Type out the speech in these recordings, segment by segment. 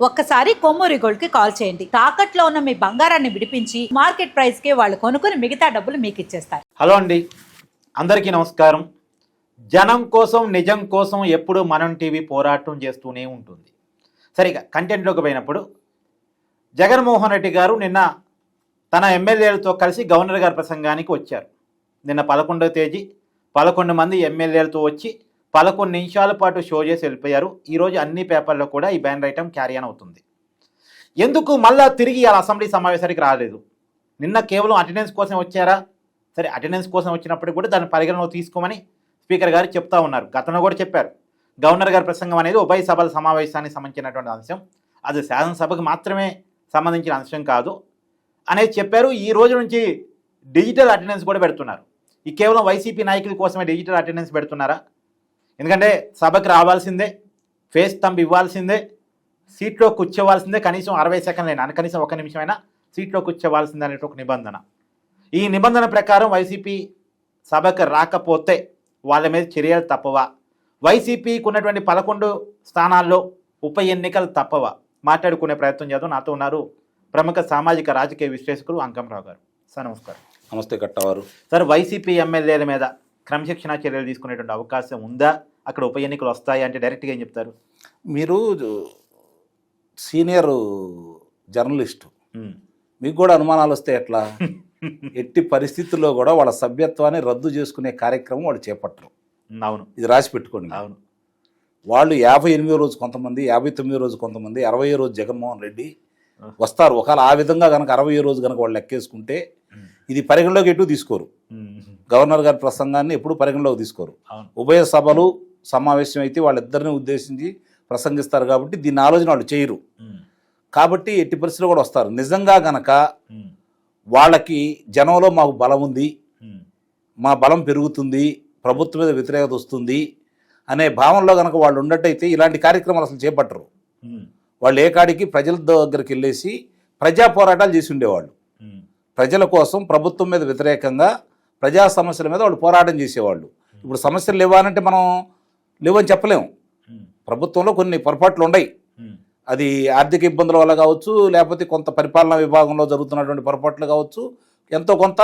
ఒక్కసారి కొమ్మూరి గోల్డ్ కి కాల్ చేయండి. తాకట్లో ఉన్న మీ బంగారాన్ని విడిపించి మార్కెట్ ప్రైస్ కి వాళ్ళు కొనుక్కుని మిగతా డబ్బులు మీకు ఇచ్చేస్తారు. హలో అండి, అందరికీ నమస్కారం. జనం కోసం నిజం కోసం ఎప్పుడు మనం టీవీ పోరాటం చేస్తూనే ఉంటుంది. సరిగా కంటెంట్లోకి పోయినప్పుడు జగన్మోహన్ రెడ్డి గారు నిన్న తన ఎమ్మెల్యేలతో కలిసి గవర్నర్ గారి ప్రసంగానికి వచ్చారు. నిన్న 11వ తేదీ 11 మంది ఎమ్మెల్యేలతో వచ్చి 11 నిమిషాల పాటు షో చేసి వెళ్ళిపోయారు. ఈరోజు అన్ని పేపర్లో కూడా ఈ బ్యానర్ ఐటమ్ క్యారీ ఆన్ అవుతుంది. ఎందుకు మళ్ళా తిరిగి ఆ అసెంబ్లీ సమావేశానికి రాలేదు? నిన్న కేవలం అటెండెన్స్ కోసం వచ్చారా? సరే, అటెండెన్స్ కోసం వచ్చినప్పుడు కూడా దాన్ని పరిగణలో తీసుకోమని స్పీకర్ గారు చెప్తా ఉన్నారు. గతంలో కూడా చెప్పారు, గవర్నర్ గారి ప్రసంగం అనేది ఉభయ సభల సమావేశానికి సంబంధించినటువంటి అంశం, అది శాసనసభకు మాత్రమే సంబంధించిన అంశం కాదు అనేది చెప్పారు. ఈ రోజు నుంచి డిజిటల్ అటెండెన్స్ కూడా పెడుతున్నారు. ఈ కేవలం వైసీపీ నాయకుల కోసమే డిజిటల్ అటెండెన్స్ పెడుతున్నారా? ఎందుకంటే సభకు రావాల్సిందే, ఫేస్ థంబ్ ఇవ్వాల్సిందే, సీట్లో కూర్చోవాల్సిందే, కనీసం 60 సెకండ్లైనా కనీసం 1 నిమిషమైనా సీట్లో కూర్చోవాల్సిందే అనే ఒక నిబంధన. ఈ నిబంధన ప్రకారం వైసీపీ సభకు రాకపోతే వాళ్ళ మీద చర్యలు తప్పవా? వైసీపీకి ఉన్నటువంటి 11 స్థానాల్లో ఉప ఎన్నికలు తప్పవా? మాట్లాడుకునే ప్రయత్నం చేద్దాం. నాతో ఉన్నారు ప్రముఖ సామాజిక రాజకీయ విశ్లేషకులు అంకంరావు గారు. సార్ నమస్కారం. నమస్తే కట్టవారు. సార్, వైసీపీ ఎమ్మెల్యేల మీద క్రమశిక్షణ చర్యలు తీసుకునేటువంటి అవకాశం ఉందా? అక్కడ ఉప ఎన్నికలు వస్తాయి అంటే డైరెక్ట్గా ఏం చెప్తారు? మీరు సీనియర్ జర్నలిస్టు, మీకు కూడా అనుమానాలు వస్తే ఎట్లా? ఎట్టి పరిస్థితుల్లో కూడా వాళ్ళ సభ్యత్వాన్ని రద్దు చేసుకునే కార్యక్రమం వాళ్ళు చేపట్టరు. అవును, ఇది రాసి పెట్టుకోండి. అవును, వాళ్ళు 58వ రోజు కొంతమంది, 59వ రోజు కొంతమంది, 60వ రోజు జగన్మోహన్ రెడ్డి వస్తారు. ఒకవేళ ఆ విధంగా కనుక 60వ రోజు కనుక వాళ్ళు లెక్కేసుకుంటే ఇది పరిగణలోకి ఎటు తీసుకోరు. గవర్నర్ గారి ప్రసంగాన్ని ఎప్పుడు పరిగణలోకి తీసుకోరు. ఉభయ సభలు సమావేశం అయితే వాళ్ళిద్దరిని ఉద్దేశించి ప్రసంగిస్తారు కాబట్టి దీన్ని ఆలోచన వాళ్ళు చేయరు. కాబట్టి ఎట్టి పరిస్థితుల్లో కూడా వస్తారు. నిజంగా గనక వాళ్ళకి జనంలో మాకు బలం ఉంది, మా బలం పెరుగుతుంది, ప్రభుత్వం మీద వ్యతిరేకత వస్తుంది అనే భావనలో కనుక వాళ్ళు ఉన్నట్టయితే ఇలాంటి కార్యక్రమాలు అసలు చేపట్టరు. వాళ్ళు ఏ కాడికి ప్రజల దగ్గరికి వెళ్ళేసి ప్రజా పోరాటాలు చేసి ఉండేవాళ్ళు. ప్రజల కోసం, ప్రభుత్వం మీద వ్యతిరేకంగా, ప్రజా సమస్యల మీద వాళ్ళు పోరాటం చేసేవాళ్ళు. ఇప్పుడు సమస్యలు లేవాలంటే మనం లేవని చెప్పలేము. ప్రభుత్వంలో కొన్ని పొరపాట్లు ఉన్నాయి. అది ఆర్థిక ఇబ్బందుల వల్ల కావచ్చు, లేకపోతే కొంత పరిపాలనా విభాగంలో జరుగుతున్నటువంటి పొరపాట్లు కావచ్చు, ఎంతో కొంత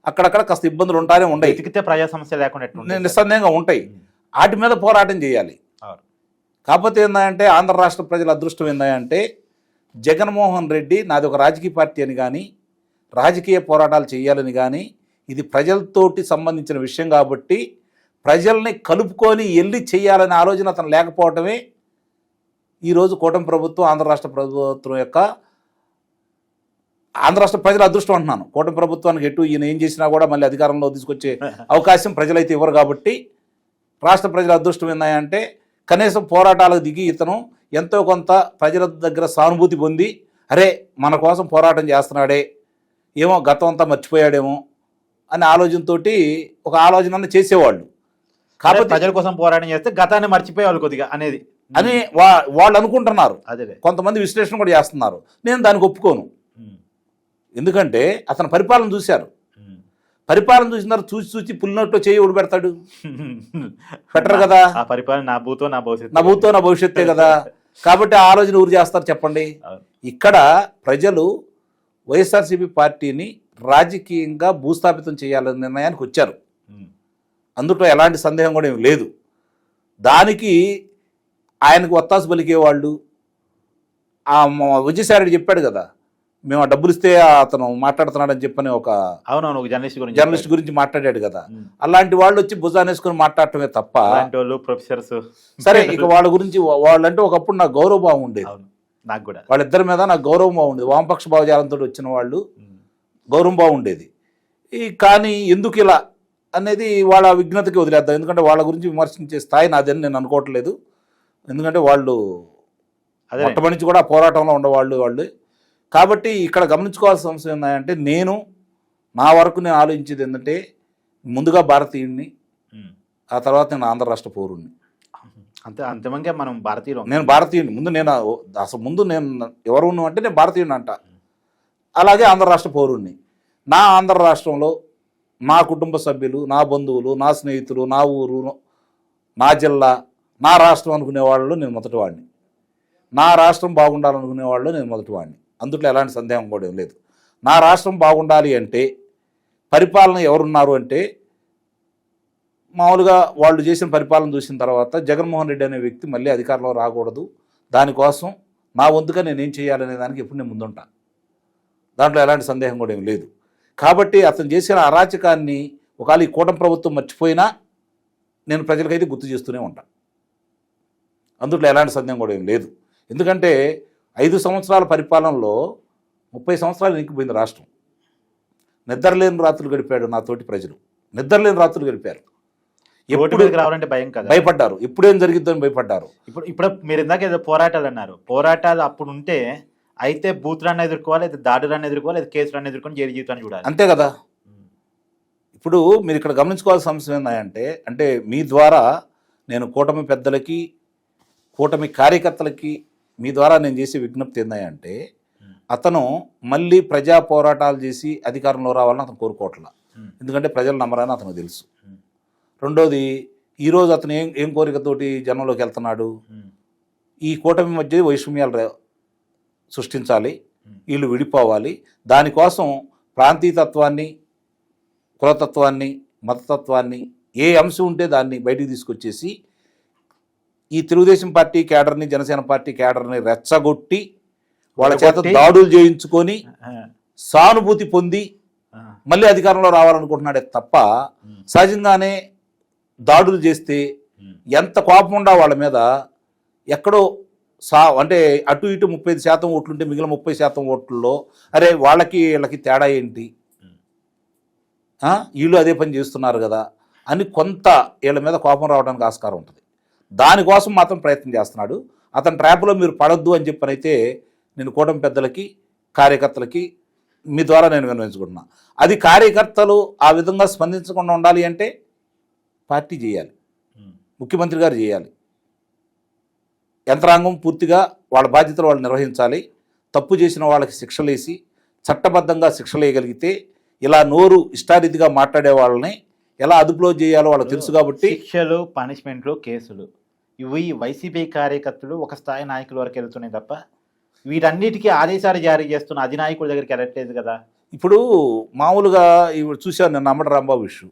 అక్కడక్కడ కాస్త ఇబ్బందులు ఉంటానే ఉన్నాయి. ఎతికితే ప్రజా సమస్య లేకుండా నిస్సందేహంగా ఉంటాయి. వాటి మీద పోరాటం చేయాలి. కాకపోతే ఏందంటే ఆంధ్ర రాష్ట్ర ప్రజల అదృష్టం ఏందంటే జగన్మోహన్ రెడ్డి నాది ఒక రాజకీయ పార్టీ అని కానీ, రాజకీయ పోరాటాలు చేయాలని కానీ, ఇది ప్రజలతోటి సంబంధించిన విషయం కాబట్టి ప్రజల్ని కలుపుకొని వెళ్ళి చేయాలనే ఆలోచన అతను లేకపోవటమే ఈరోజు కూటమి ప్రభుత్వం, ఆంధ్ర రాష్ట్ర ప్రభుత్వం యొక్క, ఆంధ్ర రాష్ట్ర ప్రజల అదృష్టం అంటున్నాను. కూటమి ప్రభుత్వానికి ఎటు ఈయన ఏం చేసినా కూడా మళ్ళీ అధికారంలో తీసుకొచ్చే అవకాశం ప్రజలైతే ఇవ్వరు. కాబట్టి రాష్ట్ర ప్రజల అదృష్టం ఏందంటే కనీసం పోరాటాలకు దిగి ఇతను ఎంతో కొంత ప్రజల దగ్గర సానుభూతి పొంది, అరే మన కోసం పోరాటం చేస్తున్నాడే, ఏమో గతం అంతా మర్చిపోయాడేమో అనే ఆలోచనతో ఒక ఆలోచన చేసేవాళ్ళు. కాబట్టి ప్రజల కోసం పోరాటం చేస్తే గతాన్ని మర్చిపోయేవాళ్ళు కొద్దిగా అనేది అని వాళ్ళు అనుకుంటున్నారు. అదే కొంతమంది విశ్లేషణ కూడా చేస్తున్నారు. నేను దానికి ఒప్పుకోను. ఎందుకంటే అతను పరిపాలన చూశారు. పరిపాలన చూసిన చూసి చూసి పుల్లినట్టు చేయి ఊడి పెడతాడు, పెట్టరు కదా. పరిపాలన నా భూతో నా భవిష్యత్తే కదా. కాబట్టి ఆ ఆలోచన ఊరు చేస్తారు చెప్పండి. ఇక్కడ ప్రజలు వైఎస్ఆర్సీపీ పార్టీని రాజకీయంగా భూస్థాపితం చేయాలనే నిర్ణయానికి వచ్చారు. అందులో ఎలాంటి సందేహం కూడా ఏమి లేదు. దానికి ఆయనకు ఒత్తాసు పలికేవాళ్ళు, ఆ విజయసాయి చెప్పాడు కదా, మేము ఆ డబ్బులు ఇస్తే అతను మాట్లాడుతున్నాడని చెప్పని ఒక జర్నలిస్ట్ గురించి మాట్లాడాడు కదా. అలాంటి వాళ్ళు వచ్చి భుజానేసుకుని మాట్లాడటమే తప్ప, ప్రొఫెసర్స్ సరే ఇక వాళ్ళ గురించి వాళ్ళంటే ఒకప్పుడు నాకు గౌరవభావం ఉండేది. నాకు కూడా వాళ్ళిద్దరి మీద నాకు గౌరవం బాగుండేది. వామపక్ష భావజాలంతో వచ్చిన వాళ్ళు గౌరవం బాగుండేది. కానీ ఎందుకు ఇలా అనేది వాళ్ళ విఘ్నతకి వదిలేద్దాం. ఎందుకంటే వాళ్ళ గురించి విమర్శించే స్థాయి నాదని నేను అనుకోవట్లేదు. ఎందుకంటే వాళ్ళు మొట్టమొదటి నుంచి కూడా పోరాటంలో ఉండేవాళ్ళు. కాబట్టి ఇక్కడ గమనించుకోవాల్సిన అంశం ఏంటంటే, నా వరకు నేను ఆలోచించేది ఏంటంటే, ముందుగా భారతీయుడిని, ఆ తర్వాత నేను ఆంధ్ర రాష్ట్ర పౌరుడిని. అంతిమంగా మనం భారతీయులు. నేను భారతీయుడిని. ముందు నేను ఎవరు అంటే నేను భారతీయుడిని అంట. అలాగే ఆంధ్ర రాష్ట్ర పౌరుడిని. నా ఆంధ్ర రాష్ట్రంలో నా కుటుంబ సభ్యులు, నా బంధువులు, నా స్నేహితులు, నా ఊరు, నా జిల్లా, నా రాష్ట్రం అనుకునే వాళ్ళు నేను మొదటి వాడిని. నా రాష్ట్రం బాగుండాలనుకునే వాళ్ళు నేను మొదటి వాడిని, అందుట్లో ఎలాంటి సందేహం కూడా ఏం లేదు. నా రాష్ట్రం బాగుండాలి అంటే పరిపాలన ఎవరున్నారు అంటే మామూలుగా వాళ్ళు చేసిన పరిపాలన చూసిన తర్వాత జగన్మోహన్ రెడ్డి అనే వ్యక్తి మళ్ళీ అధికారంలో రాకూడదు, దానికోసం నా వంతుగా నేనేం చేయాలనే దానికి ఎప్పుడు నేను ముందుంటా, దాంట్లో ఎలాంటి సందేహం కూడా ఏం లేదు. కాబట్టి అతను చేసిన అరాచకాన్ని ఒకవేళ ఈ కూటమి ప్రభుత్వం మర్చిపోయినా నేను ప్రజలకైతే గుర్తు చేస్తూనే ఉంటాను, అందుట్లో ఎలాంటి సందేహం కూడా ఏం లేదు. ఎందుకంటే 5 సంవత్సరాల పరిపాలనలో 30 సంవత్సరాలు నింకిపోయింది రాష్ట్రం. నిద్రలేని రాత్రులు గడిపాడు నా తోటి ప్రజలు, నిద్రలేని రాత్రులు గడిపారు. ఎప్పుడు రావాలంటే భయం కదా, భయపడ్డారు, ఎప్పుడేం జరిగిద్దని భయపడ్డారు. ఇప్పుడు మీరు ఇందాక ఏదో పోరాటాలు అన్నారు, పోరాటాలు అప్పుడు ఉంటే అయితే బూతులన్నీ ఎదుర్కోవాలి, అయితే దాడులన్నీ ఎదుర్కోవాలి, అయితే కేసులన్నీ ఎదుర్కొని జైలు జీవితాన్ని చూడాలి, అంతే కదా. ఇప్పుడు మీరు ఇక్కడ గమనించుకోవాల్సిన అంశం ఏంటంటే, అంటే మీ ద్వారా నేను కూటమి పెద్దలకి కూటమి కార్యకర్తలకి మీ ద్వారా నేను చేసే విజ్ఞప్తి ఏందంటే, అతను మళ్ళీ ప్రజా పోరాటాలు చేసి అధికారంలో రావాలని అతను కోరుకోవట్లా, ఎందుకంటే ప్రజలు నమ్మరని అతనికి తెలుసు. రెండోది, ఈరోజు అతను ఏం కోరికతోటి జనంలోకి వెళ్తున్నాడు, ఈ కూటమి మధ్య వైషమ్యాలు సృష్టించాలి, వీళ్ళు విడిపోవాలి, దానికోసం ప్రాంతీయతత్వాన్ని, కులతత్వాన్ని, మతతత్వాన్ని ఏ అంశం ఉంటే దాన్ని బయటికి తీసుకొచ్చేసి ఈ తెలుగుదేశం పార్టీ కేడర్ని, జనసేన పార్టీ కేడర్ని రెచ్చగొట్టి వాళ్ళ చేత దాడులు చేయించుకొని సానుభూతి పొంది మళ్ళీ అధికారంలో రావాలనుకుంటున్నాడే తప్ప సహజంగానే దాడులు చేస్తే ఎంత కోపం ఉండా వాళ్ళ మీద, ఎక్కడో అంటే అటు ఇటు 35% ఓట్లుంటే మిగిలిన 30% ఓట్లలో అరే వీళ్ళకి తేడా ఏంటి, వీళ్ళు అదే పని చేస్తున్నారు కదా అని కొంత వీళ్ళ మీద కోపం రావడానికి ఆస్కారం ఉంటుంది. దానికోసం మాత్రం ప్రయత్నం చేస్తున్నాడు. అతని ట్రాప్లో మీరు పడొద్దు అని చెప్పనైతే నేను కూటమి పెద్దలకి కార్యకర్తలకి మీ ద్వారా నేను విన్నవించుకుంటున్నా. అది కార్యకర్తలు ఆ విధంగా స్పందించకుండా ఉండాలి అంటే పార్టీ చేయాలి, ముఖ్యమంత్రి గారు చేయాలి, యంత్రాంగం పూర్తిగా వాళ్ళ బాధ్యతలు వాళ్ళు నిర్వహించాలి. తప్పు చేసిన వాళ్ళకి శిక్షలేసి చట్టబద్ధంగా శిక్షలు వేయగలిగితే ఇలా నోరు ఇష్టారీతిగా మాట్లాడే వాళ్ళని ఎలా అదుపులో చేయాలో వాళ్ళకి తెలుసు. కాబట్టి శిక్షలు, పనిష్మెంట్లు, కేసులు ఇవి వైసీపీ కార్యకర్తలు ఒక స్థాయి నాయకుల వరకు వెళ్తున్నాయి తప్ప వీటన్నిటికీ ఆదేశాలు జారీ చేస్తున్న అధినాయకుల దగ్గరికి వెళ్ళట్లేదు కదా. ఇప్పుడు మామూలుగా ఇప్పుడు చూశాను నేను అమ్మటి రాంబాబు ఇష్యూ,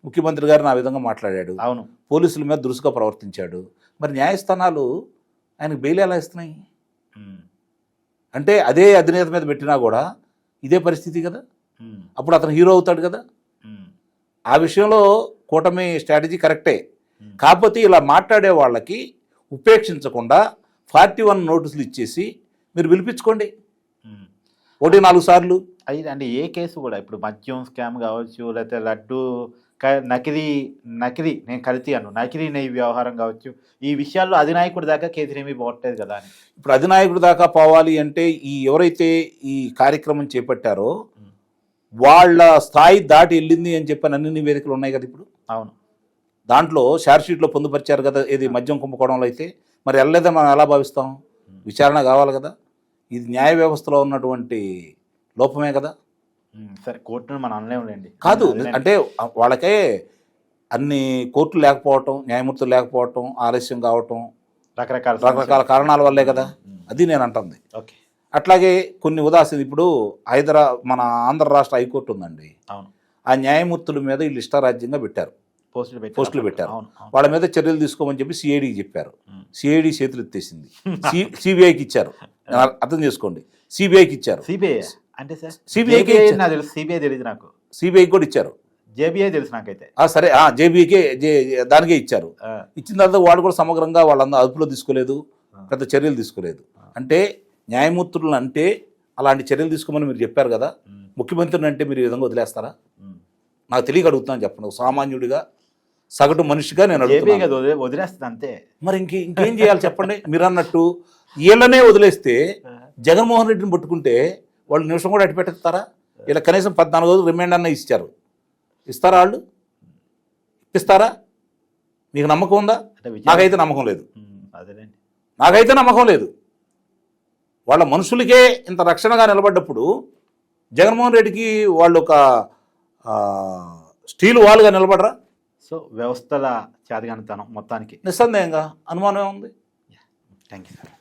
ముఖ్యమంత్రి గారిని ఆ విధంగా మాట్లాడాడు, అవును, పోలీసుల మీద దురుసుగా ప్రవర్తించాడు. మరి న్యాయస్థానాలు ఆయనకు బెయిల్ ఎలా ఇస్తున్నాయి అంటే అదే అధినేత మీద పెట్టినా కూడా ఇదే పరిస్థితి కదా, అప్పుడు అతను హీరో అవుతాడు కదా. ఆ విషయంలో కూటమి స్ట్రాటజీ కరెక్టే, కాకపోతే ఇలా మాట్లాడే వాళ్ళకి ఉపేక్షించకుండా 41 నోటీసులు ఇచ్చేసి మీరు పిలిపించుకోండి 1-4 సార్లు. అంటే ఏ కేసు కూడా ఇప్పుడు మద్యం స్కామ్ కావచ్చు, లేకపోతే లడ్డు నకిలీ నేను కల్తీ నకిలీ నెయ్యి వ్యవహారం కావచ్చు, ఈ విషయాల్లో అధినాయకుడి దాకా కేసులు ఏమీ పోవట్లేదు కదా అని. ఇప్పుడు అధినాయకుడి దాకా పోవాలి అంటే ఎవరైతే ఈ కార్యక్రమం చేపట్టారో వాళ్ళ స్థాయి దాటి వెళ్ళింది అని చెప్పని అన్ని నివేదికలు ఉన్నాయి కదా ఇప్పుడు. అవును, దాంట్లో షార్ట్షీట్లో పొందుపరిచారు కదా, ఏది మద్యం కుంభకోణంలో అయితే. మరి వెళ్ళలేదని మనం ఎలా భావిస్తాం? విచారణ కావాలి కదా, ఇది న్యాయ వ్యవస్థలో ఉన్నటువంటి లోపమే కదా. సరే, కోర్టును మనం అనలేములేండి. కాదు, అంటే వాళ్ళకే అన్ని కోర్టులు లేకపోవటం, న్యాయమూర్తులు లేకపోవటం, ఆలస్యం కావటం, రకరకాల కారణాల వల్లే కదా, అది నేను అంటుంది. ఓకే, అట్లాగే కొన్ని ఉదాహరణ ఇప్పుడు మన ఆంధ్ర రాష్ట్ర హైకోర్టు ఉందండి, అవును, ఆ న్యాయమూర్తుల మీద వీళ్ళు ఇష్టారాజ్యంగా పెట్టారు, పోస్టులు పెట్టారు. వాళ్ళ మీద చర్యలు తీసుకోమని చెప్పి సిఐడికి చెప్పారు, సిఐడి చేతులు ఎత్తేసింది, సిబిఐకి ఇచ్చారు. అర్థం చేసుకోండి, సిబిఐకి ఇచ్చారు. సిబిఐ అంటే సార్ సిబిఐకి సిబిఐ తెలియదు నాకు, సిబిఐకి కూడా ఇచ్చారు. జేబీఐ తెలుసు నాకైతే. సరే, జేబీఐకే దానికే ఇచ్చారు. ఇచ్చిన తర్వాత వాడు కూడా సమగ్రంగా వాళ్ళందరూ అదుపులో తీసుకోలేదు, పెద్ద చర్యలు తీసుకోలేదు. అంటే న్యాయమూర్తులను అంటే అలాంటి చర్యలు తీసుకోమని మీరు చెప్పారు కదా, ముఖ్యమంత్రిని అంటే మీరు ఈ విధంగా వదిలేస్తారా? నాకు తెలియక అడుగుతున్నాను, చెప్పండి. సామాన్యుడిగా సగటు మనిషిగా నేను వదిలేస్తుంది అంతే. మరి ఇంకేం చేయాలి చెప్పండి? మీరు అన్నట్టు వీళ్ళనే వదిలేస్తే జగన్మోహన్ రెడ్డిని పట్టుకుంటే వాళ్ళు నిమిషం కూడా అట్టి పెట్టేస్తారా? ఇలా కనీసం 14 రోజులు రిమైండ్ అన్న ఇస్తారా? వాళ్ళు ఇప్పిస్తారా? మీకు నమ్మకం ఉందా? నాకైతే నమ్మకం లేదు. నాకైతే నమ్మకం లేదు. వాళ్ళ మనుషులకే ఇంత రక్షణగా నిలబడ్డప్పుడు జగన్మోహన్ రెడ్డికి వాళ్ళు ఒక స్టీల్ వాల్గా నిలబడరా? సో వ్యవస్థల చేతగానితనం మొత్తానికి నిస్సందేహంగా అనుమానం ఉంది. Thank you sir.